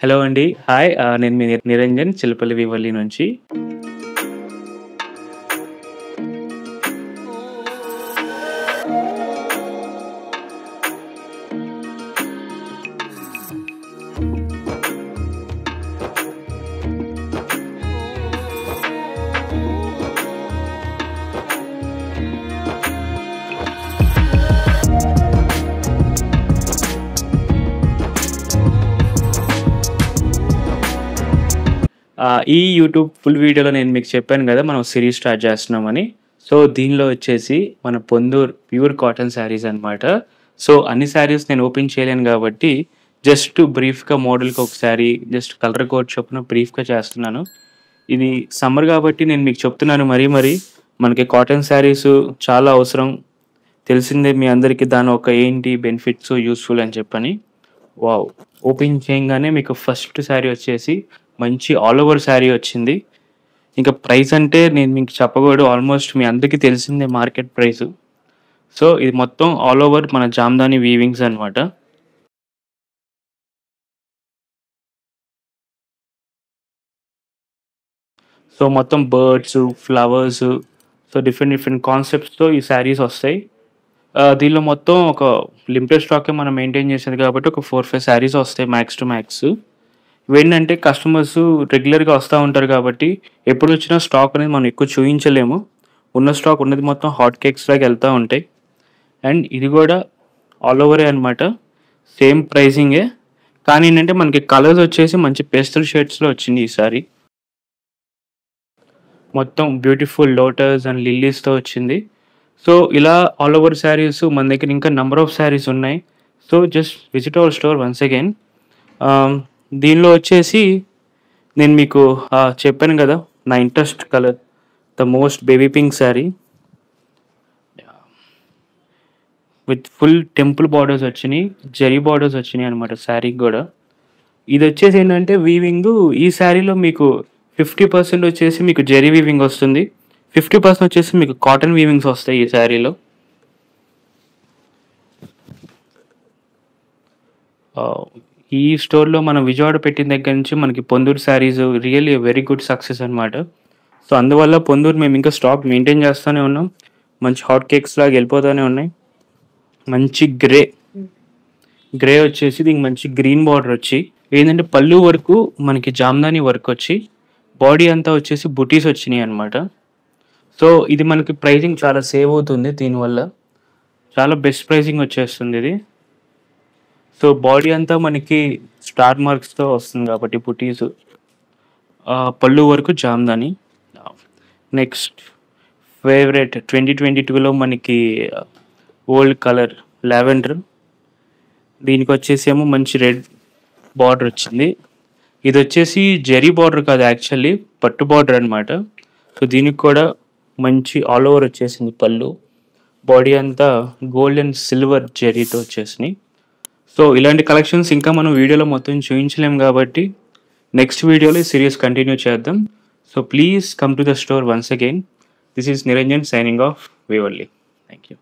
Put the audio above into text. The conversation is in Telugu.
హలో అండి. హాయ్. నేను మీ నిరంజన్ చిలపల్లి వివల్లి నుంచి. ఈ యూట్యూబ్ ఫుల్ వీడియోలో నేను మీకు చెప్పాను గదా! మనం సిరీస్ స్టార్ట్ చేస్తున్నామని. సో, దీనిలో వచ్చేసి మన పొందూర్ ప్యూర్ కాటన్ శారీస్ అనమాట. సో, అన్ని శారీస్ నేను ఓపెన్ చేయలేను గాబట్టి, జస్ట్ బ్రీఫ్‌గా మోడల్‌కి ఒక శారీ, జస్ట్ కలర్ కోడ్ చొప్పున బ్రీఫ్‌గా చేస్తున్నాను. ఇది సమ్మర్ గాబట్టి నేను మీకు చెప్తున్నాను మరీ మనకి కాటన్ శారీసు చాలా అవసరం. తెలిసిందే మీ అందరికీ దాని ఒక ఏంటి బెనిఫిట్స్, యూజ్‌ఫుల్ అని చెప్పని. వావ్! ఓపెన్ చేయంగానే మీకు ఫస్ట్ శారీ వచ్చేసి మంచి ఆల్ ఓవర్ శారీ వచ్చింది. ఇంక ప్రైస్ అంటే నేను మీకు చెప్పకూడదు. ఆల్మోస్ట్ మీ అందరికీ తెలిసిందే మార్కెట్ ప్రైసు. సో, ఇది మొత్తం ఆల్ ఓవర్ మన జామ్దాని వీవింగ్స్ అనమాట. సో, మొత్తం బర్డ్సు, ఫ్లవర్సు, సో, డిఫరెంట్ కాన్సెప్ట్స్‌తో ఈ శారీస్ వస్తాయి. దీనిలో మొత్తం ఒక లిమిటెడ్ స్టాకే మనం మెయింటైన్ చేసేది కాబట్టి ఒక 4, 5 శారీస్ వస్తాయి మ్యాక్స్ టు మ్యాక్స్. ఇవేంటంటే కస్టమర్స్ రెగ్యులర్‌గా వస్తా ఉంటారు కాబట్టి ఎప్పుడొచ్చినా స్టాక్ అనేది మనం ఎక్కువ చూయించలేము. ఉన్న స్టాక్ ఉన్నది మొత్తం హాట్ కేక్స్ లాగా ఎళ్తా ఉంటాయి. అండ్ ఇది గూడా ఆల్ ఓవరే అనమాట. సేమ్ ప్రైజింగే. కానీ ఏంటంటే మనకి కలర్స్ వచ్చేసి మంచి పేస్టల్ షేడ్స్‌లో వచ్చింది ఈసారి. మొత్తం బ్యూటిఫుల్ లోటస్ అండ్ లిల్లీస్‌తో వచ్చింది. సో, ఇలా ఆల్ ఓవర్ శారీస్ మన దగ్గర ఇంకా నంబర్ ఆఫ్ శారీస్ ఉన్నాయి. So, just visit our store once again. Ah, దీనిలో వచ్చేసి నేను మీకు చెప్పాను గదా! నా interest colour the most baby pink sari with full temple borders వచ్చినియి. జరీ బార్డర్స్ వచ్చినియనమాట శారీకి గూడా. ఇదొచ్చేసి ఏంటంటే వీవింగు ఈ శారీలో మీకు 50% వచ్చేసి మీకు జరీ వీవింగ్ వస్తుంది. 50% వచ్చేసి మీకు కాటన్ వీవింగ్స్ వస్తాయి ఈ శారీలో. ఆహ్, ఈ స్టోర్‌లో మనం విజయవాడ పెట్టిన దగ్గర నుంచి మనకి Ponduru saris really very good success అనమాట. సో, అందువల్ల పొందూరు మేము ఇంకా స్టాక్ మెయింటైన్ చేస్తూనే ఉన్నాం. మంచి హాట్ కేక్స్ లాగా వెళ్ళిపోతూనే ఉన్నాయి. మంచి గ్రే వచ్చేసి దీనికి మంచి గ్రీన్ బార్డర్ వచ్చి ఏంటంటే పళ్ళు వరకు మనకి జామ్దాని వర్క్ వచ్చి బాడీ అంతా వచ్చేసి బుటీస్ వచ్చినాయి అనమాట. సో, ఇది మనకి ప్రైజింగ్ చాలా సేవ్ అవుతుంది దీనివల్ల. చాలా బెస్ట్ ప్రైజింగ్ వచ్చేస్తుంది ఇది. సో, బాడీ అంతా మనకి స్టార్ మార్క్స్‌తో వస్తుంది కాబట్టి బుటీసు. పళ్ళు వరకు జామ్దాని. నెక్స్ట్ ఫేవరెట్ 2022లో మనకి ఓల్డ్ కలర్ లావెండర్. దీనికొచ్చేసేమో మంచి రెడ్ బార్డర్ వచ్చింది. ఇదొచ్చేసి జరీ బార్డర్ కాదు యాక్చువల్లీ పట్టు బార్డర్ అనమాట. సో, దీనికి కూడా మంచి ఆల్ ఓవర్ వచ్చేసింది పళ్ళు. బాడీ అంతా గోల్డ్ అండ్ సిల్వర్ జరీతో వచ్చేసినాయి. సో, ఇలాంటి కలెక్షన్స్ ఇంకా మనం వీడియోలో మొత్తం చూయించలేం కాబట్టి నెక్స్ట్ వీడియోలో ఈ సీరీస్ కంటిన్యూ చేద్దాం. So, please come to the store once again. This is Niranjan signing off Vivalli. Thank you.